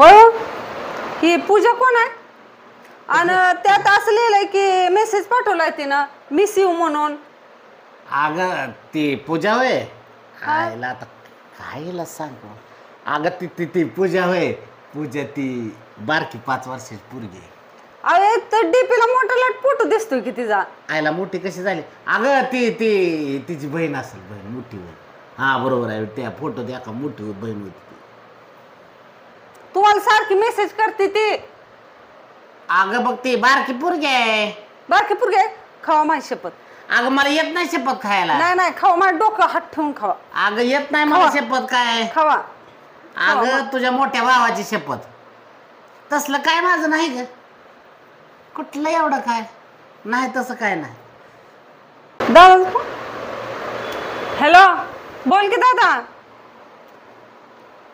होय ही पूजा कोण आहे? आणि त्यात असं लिहिलंय की मेसेज पाठवलाय तिनं मिस यू म्हणून. अगं ती पूजा होय. आईला आता काय हिला सांगू. अगं ती ती ती पूजा होय. पूजा ती बारकी 5 वर्षाची पोरगी. अरे तर डीपीला मोठा लाट फोटो दिसतोय की तिचा. आईला मोठी कशी झाली. अगं ती ती तिची बहीण असेल. बहीण मोठी बहीण. हा बरोबर आहे. त्या फोटो द्या का मोठी बहीण होती ती. तुम्हाला सारखी मेसेज करते ती. अगं बघ ती बारकी पोरगी आहे. बारकी पुरगे खावा माझी शपथ. अगं मला येत नाही शपथ खायला. नाही नाही खावा माझं डोकं हात ठेवून खावा. अगं येत नाही मला शपथ काय. खावा. अगं तुझ्या मोठ्या भावाची शपथ. तसलं काय माझं नाही ग. कुठलं एवढं काय नाही तसं काय नाही. दादा हॅलो बोल की दादा.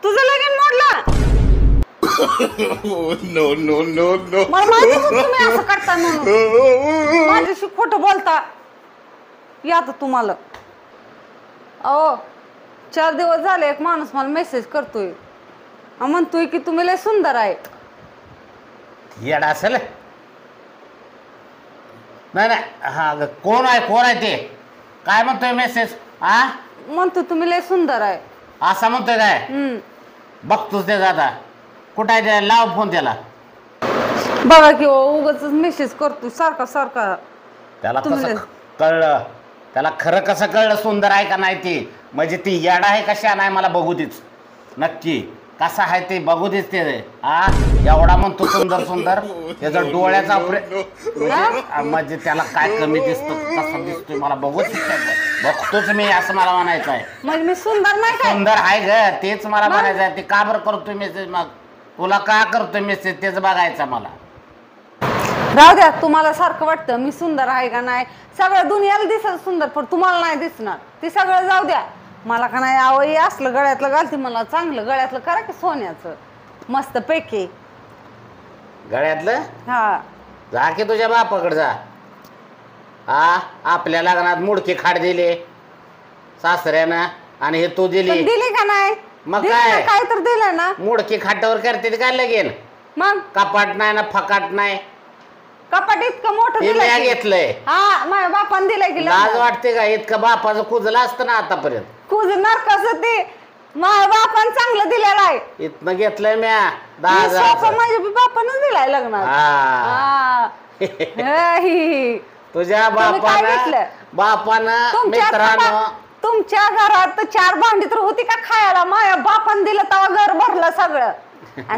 तुझं लगीन मोडलं. no, no, no, no. मला माहिती होतं तुम्ही असं करता म्हणून. माझ्याशी खोटं बोलता. या तर तुम्हाला अहो 4 दिवस झाले एक माणूस मला मेसेज करतोय म्हणतोय की तुम्ही लय सुंदर आहे. येडा असेल. नाही नाही हा कोण आहे ते काय म्हणतोय मेसेज. हा म्हणतो तुम्ही लय सुंदर आहे असा म्हणतोय काय. बघतोच ते दादा कुठं आहे ते. लाव फोन त्याला. बघा की उगाच मेसेज करतो सारखा सारखा. त्याला कसं कळलं. त्याला खरं कसं कळलं सुंदर आहे का नाही ते. म्हणजे ती येडा आहे कशा नाही मला बघू देच नक्की कसा आहे ते बघू देच ते. हा एवढा म्हणतो सुंदर सुंदर. त्याचा डोळ्याचा म्हणजे त्याला काय कमी दिसतं कसं दिसतोय मला बघूच बघतोच मी असं मला म्हणायचं आहे. म्हणजे मी सुंदर नाही काय. सुंदर आहे ग तेच मला म्हणायचं आहे. ते का बरं करतोय मेसेज मग तुला का करतोय मेसेज तेच बघायचं मला. राहू द्या तुम्हाला सारखं वाटतं मी सुंदर आहे का नाही. सगळं दुनियाला दिसत सुंदर पण तुम्हाला नाही दिसणार. ते सगळं जाऊ द्या. मला का नाही आवई असलं गळ्यातलं घालते. मला चांगलं गळ्यातलं करा की सोन्याचं मस्त पैकी. गळ्यातलं हा जा की तुझ्या बापाकडे जा. हा आपल्या लग्नात मुडकी खाड दिले सासऱ्यानं आणि हे तू दिली. दिली का नाही. मग काय काय तर दिलं ना. मुडकी खाटावर करते काय लगेन. मग कपाट नाही ना फकाट नाही. कपाट इतकं मोठं हे दिलंय मी की. घेतलंय. हा माझ्या बापान दिलंय की. लाज वाटते का इतकं बापाचं कुजलं असतं ना आतापर्यंत. कुजणार कसं ते माझ्या बापान चांगलं दिलेलं आहे. इथनं घेतलंय म्या हे 10,000. सोफा माझ्या बापानच दिलाय लग्नात. हा तुझ्या तुम्ही काय घेतलं? बापानं मित्रांनो तुमच्या घरात 4 भांडी तर होती का खायला. माझ्या बापान दिलं तेव्हा घर भरलं सगळं.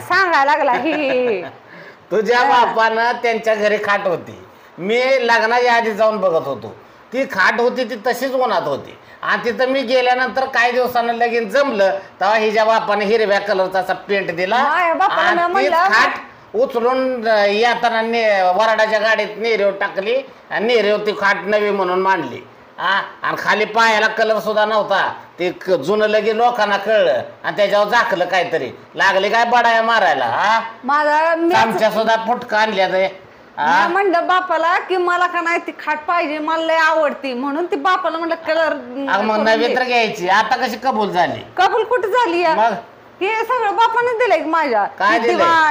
सांगायला लागला ही. तुझ्या बापानं त्यांच्या घरी खाट होती. मी लग्नाच्या आधी जाऊन बघत होतो. ती खाट होती ती तशीच उन्हात होती. आणि तिथं मी गेल्यानंतर काही दिवसानं लगीन जमलं तेव्हा हिच्या बापाने हिरव्या कलरचा असा पेंट दिला. आणि तीच खाट उचलून येताना वराडाच्या गाडीत नेरेव टाकली आणि नेरेव ती खाट नवी म्हणून मांडली. आणि खाली पायाला कलर सुद्धा नव्हता. ते जुनं लगे लोकांना कळलं आणि त्याच्यावर झाकलं काहीतरी. लागले काय बडाया मारायला. आमच्या सुद्धा फुटका आणल्या ते. म्हणलं बापाला की मला का नाही ती खाट पाहिजे मला लय आवडती म्हणून ती बापाला म्हणलं कलर. मग नवी तर घ्यायची. आता कशी कबूल झाली. कबूल कुठे झाली. मग हे सगळं बापाने दिलंय माझ्या. काय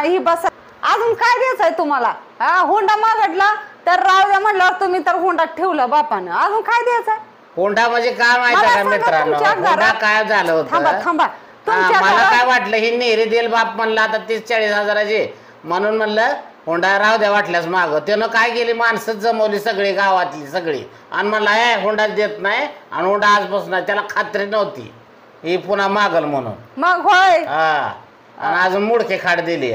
ही बस अजून काय द्यायचंय तुम्हाला. हुंडा मागडला तर राहू द्या म्हणल्यावर तुम्ही तर हुंडा ठेवला बापानं. अजून काय द्यायचं. हुंडा म्हणजे काय माहिती का मित्रांनो. हुंडा काय झालं होतं. थांबा मला काय वाटलं ही नेरी देईल बाप म्हणलं आता 30-40 हजाराची म्हणून म्हणलं हुंडा राहू द्या वाटल्यास माग. त्यानं काय केली माणसं जमवली सगळी गावातली सगळी आणि म्हणला हुंडा देत नाही आणि हुंडा आजपासून त्याला खात्री नव्हती ही पुन्हा मागल म्हणून. मग होय. आणि अजून मुडके खाड दिली.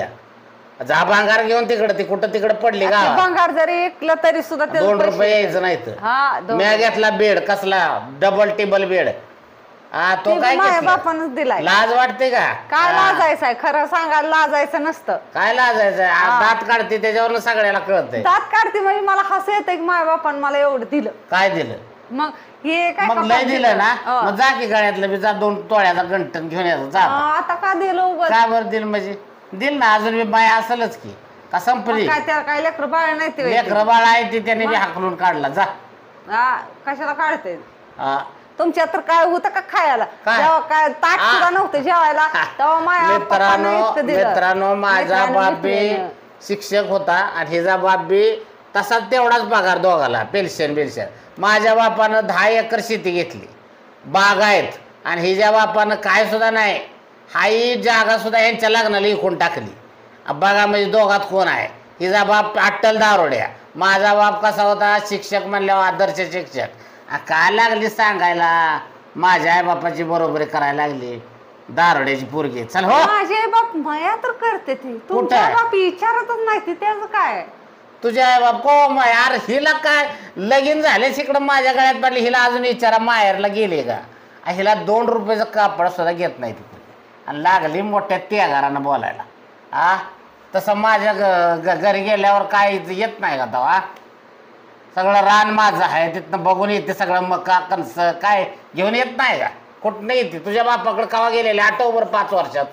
जा भांगार घेऊन तिकडे ती कुठं तिकडे पडली का. भांगार जरी ऐकलं तरी सुद्धा 2 रुपये यायचं नाही तर. मी घेतला बेड कसला डबल टेबल बेड. तो काय बापानच दिलाय. लाज वाटते का. काय लाजायचंय खरं सांगा. लाजायचं नसतं. काय लाजायचंय. दात काढते त्याच्यावर सगळ्याला कळतंय. दात काढते म्हणजे मला हसू येतंय की माझ्या बापान मला एवढं दिलं. काय दिलं मग हे काय मग लय दिलं ना. मग जा की गळ्यातलं बी जा 2 तोळ्याचा गंठन घेऊन यायचं जा. आता का दिलं काय बरं दिलं म्हणजे दिल ना अजून बी बाय असेलच की का संपली. काय लेकर बाळ नाही ते. लेकर बाळ आहे ती त्याने बी हाकलून काढला जा. कशाला काढते. तुमच्यात तर काय होतं का खायला काय? जेव्हा काय ताट आ. सुद्धा नव्हतं जेवायला तेव्हा माझ्या पप्पांना इतकं दिलं. मित्रांनो माझा मित्रांनो बाप बी मित्रांनो. शिक्षक होता आणि हिचा बाप बी तसाच तेवढाच पगार दोघाला पेन्शन माझ्या बापानं 10 एकर शेती घेतली बाग आहेत आणि हिच्या बापानं काय सुद्धा नाही हाही जागा सुद्धा यांच्या लग्नाला विकून टाकली. बघा म्हणजे दोघात कोण आहे. हिचा बाप अट्टल दारोड्या माझा बाप कसा होता शिक्षक म्हणल्यावर आदर्श शिक्षक. काय लागली सांगायला माझ्या आई बापाची बरोबरी करायला लागली दारोड्याची पोरगी. चल हो माझे बाप माया तर करते ती तुमच्या कुठं? बाप विचारतच नाही ती त्याचं काय. तुझ्या आई बाप को यार हिला काय लगीन झाले तिकडं माझ्या गळ्यात पडली हिला अजून विचारा माहेरला गेली का. हिला 2 रुपयाचं कापड सुद्धा घेत नाही तिकडे आणि लागली मोठ्या त्यागारानं बोलायला. तसं माझ्या घरी गेल्यावर काय येत नाही का तेव्हा सगळं रान माझं आहे तिथनं बघून येते सगळं मका कणस काय घेऊन येत नाही का. कुठं येते तुझ्या बापाकडे कवा गेलेले आठवभर 5 वर्षात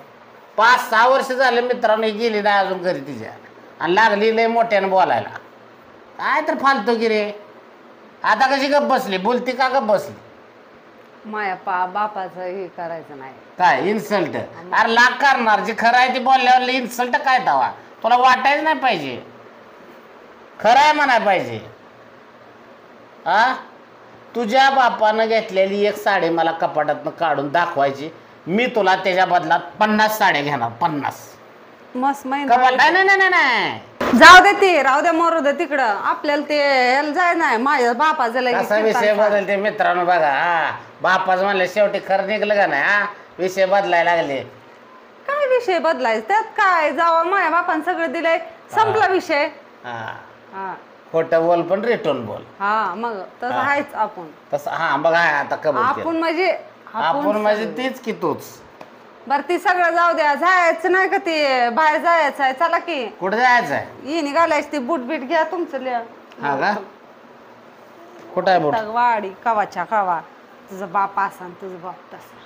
5-6 वर्ष झाले मित्रांनो ही गेली नाही अजून घरी तिच्या आणि लागली लय मोठ्यानं बोलायला. काय तर फालतू की रे. आता कशी गप बसली बोलती का गप बसली. माया बापाचं हे करायचं नाही. काय इन्सल्ट अरे लाग करणार जे खरं आहे ते बोलल्यावर इन्सल्ट काय तवा तुला वाटायच नाही पाहिजे खरं आहे म्हणाय पाहिजे. तुझ्या बापानं घेतलेली एक साडी मला कपाटातनं काढून दाखवायची मी तुला त्याच्या बदलात 50 साड्या घेणार 50. मस्त माहिती कपाट नाही नाही नाही नाही जाऊ दे ते राहू द्या मरू दे तिकडं आपल्याला ते याला जाय नाही माझ्या बापाचं लगेच कसा विषय बदलते मित्रांनो बघा. बापाच म्हणलं शेवटी खरं निघलं का नाही विषय बदलायला लागले. काय विषय बदलायचं त्यात काय जावा माझ्या बापानं सगळं दिलंय संपला विषय. हा खोटं बोल पण रिटर्न बोल. हा मग तसं आहेच आपण तसं बघा आता कबूल केलं. आपण म्हणजे आपण म्हणजे तीच की तूच. बर ती सगळं जाऊ द्या जायचं नाही का ते बाहेर जायचं आहे चला की कुठे जायचं आहे. ये निघालायच ती बूट बीट घ्या तुमचं हा का कुठं आहे बोट वाडी कवाच्या कवा तुझा बाप असा आणि तुझा बाप तसा.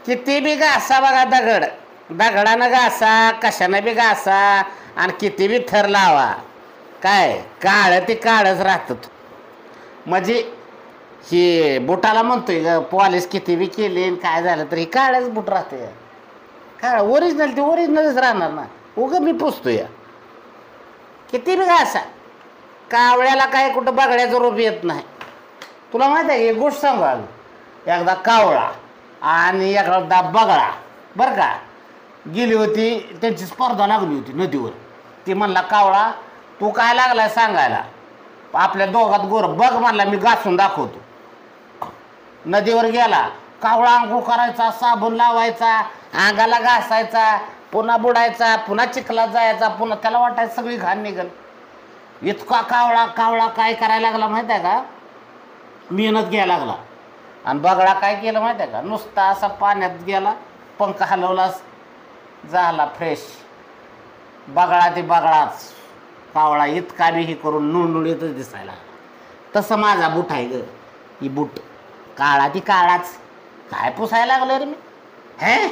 किती बी घासा बघा दगडानं घासा कशानं बी घासा आणि किती बी थर लावा काय काळ ते काळच राहत. म्हणजे ही बुटाला म्हणतोय ग पॉलिश किती बी केली आणि काय झालं तर ही काळच बुट राहते. काळ ओरिजिनल ते ओरिजिनलच राहणार ना उगं मी पुसतोय किती बी घासा कावळ्याला काय कुठं बघड्याचं रूप येत नाही. तुला माहिती आहे एक गोष्ट सांगू एकदा कावळा आणि एकदा बगळा बरं का गेली होती त्यांची स्पर्धा लागली होती नदीवर. ती म्हणला कावळा तू काय लागलाय सांगायला आपल्या दोघात गोर बघ म्हणला मी घासून दाखवतो. नदीवर गेला कावळा आंघोळ करायचा साबण लावायचा अंगाला घासायचा पुन्हा बुडायचा पुन्हा चिखलात जायचा पुन्हा त्याला वाटायचं सगळी घाण निघल. इतका कावळा काय करायला लागला माहिती आहे का मेहनत घ्यायला लागला. आणि बगळा काय केलं माहिती आहे का नुसता असा पाण्यात गेला पंख हलवला झाला फ्रेश. बगळा ते बगळाच कावळा इतका बी हे करून नुळनुळीतच दिसायला. तसं माझा बूट आहे ग ही बूट काळा ती काळाच काय पुसायला लागलो रे मी हे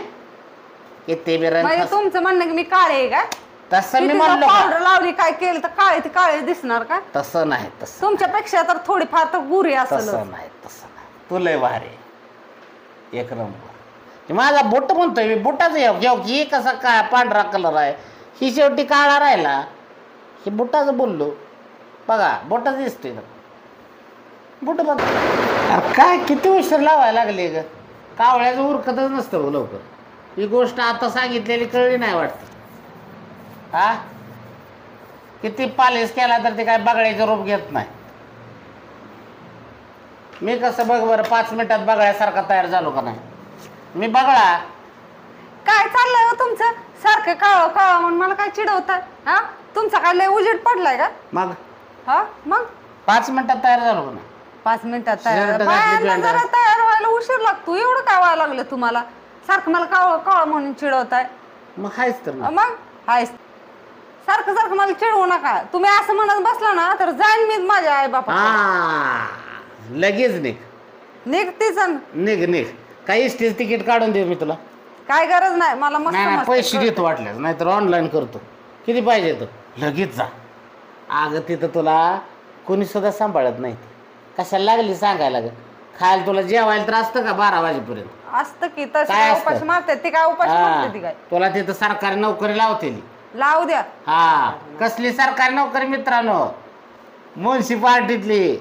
किती बी रंग म्हणजे तुमचं म्हणणं की मी काळे आहे का. तसं मी म्हणलो पावडर लावली काय केलं तर काळे ते काळे दिसणार का. तसं नाही तसं तुमच्यापेक्षा तर थोडीफार तर गुरी असेल. तसं नाही तू लय भारी एक नंबर. माझा बुट म्हणतोय मी बुटाचं घेऊ की कसा काय पांढरा कलर आहे ही शेवटी काळा राहिला हे बुटाचं बोललो बघा बुटाच दिसतोय बुट बघ. अरे काय किती उशीर लावायला लागले ग कावळ्याचं उरकतच नसतं बघ लवकर. ही गोष्ट आता सांगितलेली कळली नाही वाटत. किती पालिश केला तर ते काय बगड्याचं रूप घेत नाही. मी कसं बघ बरं 5 मिनिटात बगळ्यासारखा तयार झालो का नाही मी बगळा. काय चाललंय हो तुमचं सारखं काळ काळ म्हणून मला काय चिडवतात. हा तुमचा काय लय उजेड पडलाय का मग हा मग 5 मिनिटात तयार झालो का नाही 5 मिनिटात तयार शर्ट घातली, बायांना पॅन्ट जरा तयार व्हायला उशीर लागतो एवढं काय व्हायला लागलं तुम्हाला सारखं मला काळ काळ म्हणून चिडवताय. मग हायच तर मग. मग हाय सारखं सारखं मला चिडवू नका. तुम्ही असं म्हणत बसला ना तर जाईन मी माझ्या आई बापा लगेच निघ निघतेच. निघ काही स्टेज तिकीट काढून देऊ मी तुला काय गरज नाही मला मस्त नाही मस्त पैसे कळतं. देतो वाटल्यास नाहीतर ऑनलाईन करतो. किती पाहिजे तर लगेच जा. अगं तिथं तुला कोणी सुद्धा सांभाळत नाही. कशाला लागली सांगायला ग? खायला तुला जेवायला तर असतं का 12 वाजेपर्यंत? असतं की तसं काय काय असतं? उपाशी मारतात ती काय उपाशी मारते ती हा, काय तुला तिथं सरकारी नोकरी लावतेली. लावू द्या. हा कसली सरकारी नोकरी मित्रांनो? म्युन्सिपाल्टीतली.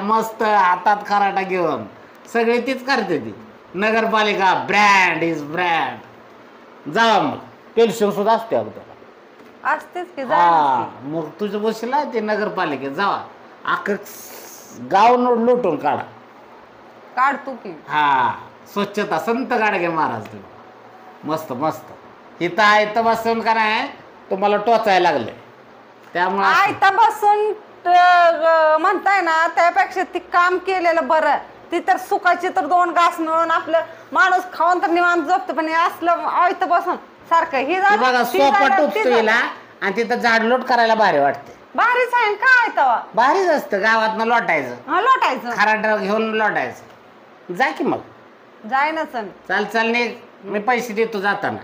मस्त हातात खराटा घेऊन सगळी तीच करते ती. नगरपालिका ब्रँड इज ब्रँड. जावा मग पेन्शन सुद्धा असते अगं त्याला. असतेच की हा जायलाच मग तुझं बसशील ना ते नगरपालिकेत जावा अख्खं गाव लुटून काढा. की. काढतो की हा स्वच्छता संत गाडगे महाराज तुम्ही. मस्त मस्त इथं आहे तर बसून का नाही तुम्हाला टोचायला लागले त्यामुळे आयता बसून म्हणताय ना त्यापेक्षा ती काम केलेलं बरं. ती तर सुखाची तर 2 घास मिळून आपलं माणूस खाऊन तर निवांत झोपतं पण हे असलं आयतं बसून सारखं ही ती बघा सोपा टोचतो हिला आणि तिथं झाडलोट करायला भारी वाटते. भारीच आहे ना, काय तवा भारीच असतं गावातनं लोटायचं लोटायचं खराट घेऊन लोटायचं. जा की मग जायनच चाल चाल नाही मी पैसे देतो जाताना.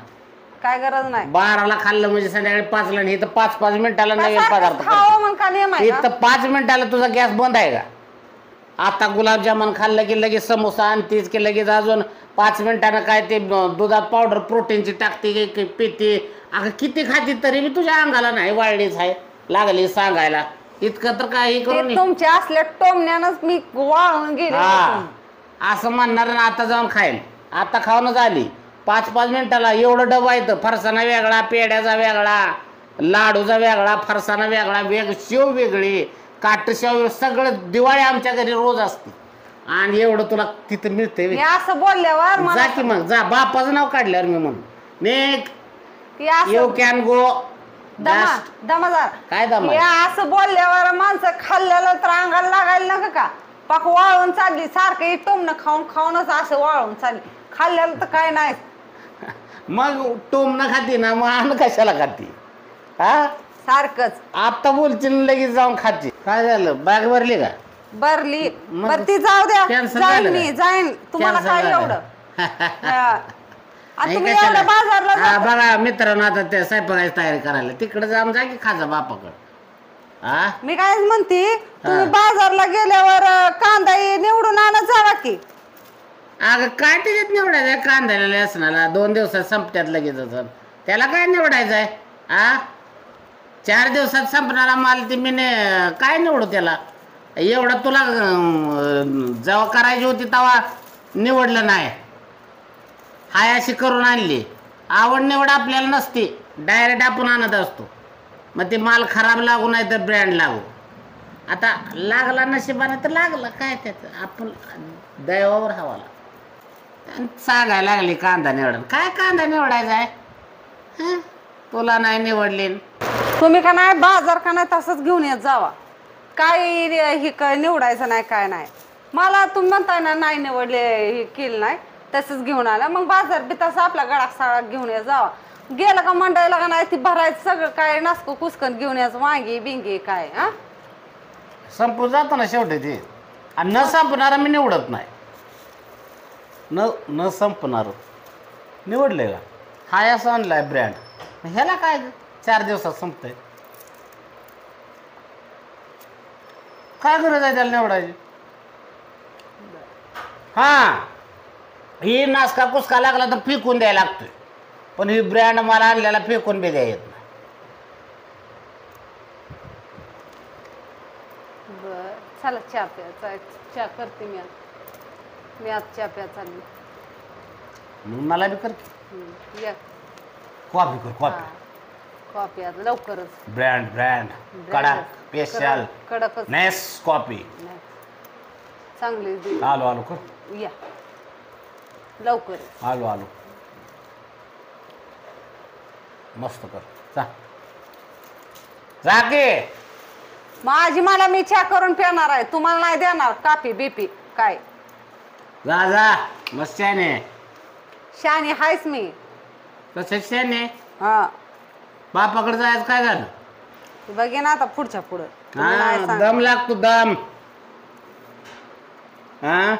काय गरज नाही 12ला खाल्लं म्हणजे संध्याकाळी 5ला आणि इथं 5-5 मिनिटाला नवीन सारखं पदार्थ खावं मग का नियम आहे का? इथं 5 मिनिटाला तुझा गॅस बंद आहे का? आता गुलाबजामुन खाल्लं की लगेच समोसा आणतीच की लगेच अजून 5 मिनिटानं काय ते दुधात पावडर प्रोटीनची टाकते की पिते. अगं किती खाती तरी मी तुझ्या अंगाला नाही वाळलीच आहे लागली सांगायला. इतकं तर काही करू ते नये. तुमच्या असल्या टोमण्यानंच मी वाळून गेले हा असं म्हणणार ना आता जाऊन खाईल. आता खाऊनच आली 5-5 मिनिटाला एवढं डबा येतं. फरसाणा वेगळा, पेड्याचा वेगळा, लाडूचा वेगळा, फरसाणा वेगळा, शेव वेगळी, काटशेव सगळं. दिवाळी आमच्या घरी रोज असते आणि एवढं तुला तिथं मिळते. मी असं बोलल्यावर जा मला की मग जा बापाचं नाव काढल्यावर मी म्हणून नेक की असं यू कॅन गो. दमादार काय दमा? हे असं बोलल्यावर माणसं खाल्ल्याला तर अंगाला लागायला नका का? पाक वाळून चालली सारखं हे टोमणं खाऊन खाऊनच असं वाळून चालली. खाल्ल्याला तर काय नाही मग टोमणं खाती ना मग आण कशाला खाती? हा सारखंच आता बोलतील लगेच जाऊन खाती. काय झालं बॅग भरली का? बरली मग बर ती जाऊ द्या cancel जाईन झालं मी का? जाईन तुम्हाला Cancel काय झालं. एवढं हा. आणि नाही तुम्ही कशाला? एवढं बाजारला हा, जाता. बघा मित्रांनो आता त्या स्वयंपाकाची तयारी करायला तिकडे जाऊन जा की खाजा बापाकडं. हा मी काय म्हणते तुम्ही हा. बाजारला गेल्यावर कांदा हे निवडून आणत जावा की. अगं काय त्याच्यात निवडायचं आहे? कांद्याला लसणाला 2 दिवसात संपत्यात लगेच त्याला काय निवडायचं आहे? हा 4 दिवसात संपणारा माल ते मी काय निवडू त्याला? एवढं तुला जेव्हा करायची होती तेव्हा निवडलं नाही. हाय अशी करून आणली. आवड निवड आपल्याला नसते डायरेक्ट आपण आणत असतो. मग ते माल खराब लागू नाही तर ब्रँड लागू. आता लागला नशिबाने तर लागला काय त्याचं आपण दैवावर हवाला. सांगायला लागली कांदा निवडून. काय कांदा निवडायचा आहे? हं? तुला नाही निवडली. तुम्ही का नाही बाजार का नाही तसंच घेऊन येत जावा. काय हे निवडायचं नाही काय नाही. मला तुम्ही म्हणताय ना नाही निवडले हे केलं नाही तसंच घेऊन आला मग बाजार बी तसं आपल्या गडाक साळाक घेऊन येत जावा. गेलं का मंडईला का नाही ती भरायचं सगळं काय नासकं कुसकन घेऊन यायचं वांगी बिंगी काय हा संपून जातो ना शेवटी ते. आणि न संपणारा मी निवडत नाही. न संपणार निवडले का? हाय असं आणलाय ब्रँड ह्याला काय 4 दिवसात संपतंय. काय गरज आहे त्याला निवडायची? हा ही नासका कुसका लागला तर फेकून द्यायला लागतोय. पण ही ब्रँड मला आणलेला फेकून बी द्या येत नाही. बर चला चहा प्या चहा करते मी आज चहा प्या चालली. मग मला बी कर या कॉफी कर कॉफी. कॉफी आता लवकरच ब्रँड कडक स्पेशल कडकच नेस कॉफी. नाही. चांगली दे. आलो आलो कर या लवकरच आलो आलो मस्त कर जा जा की. माझी मला मी चहा करून पिणार आहे तुम्हाला नाही देणार काफी बीपी काय. जा जा मस्त शाने शानी हायच मी. तसेच शाने हा बापाकडे जायचं काय झालं? बघे ना आता पुढच्या पुढं तुम्ही नाही हा सांगत. दम लागतो दम. हा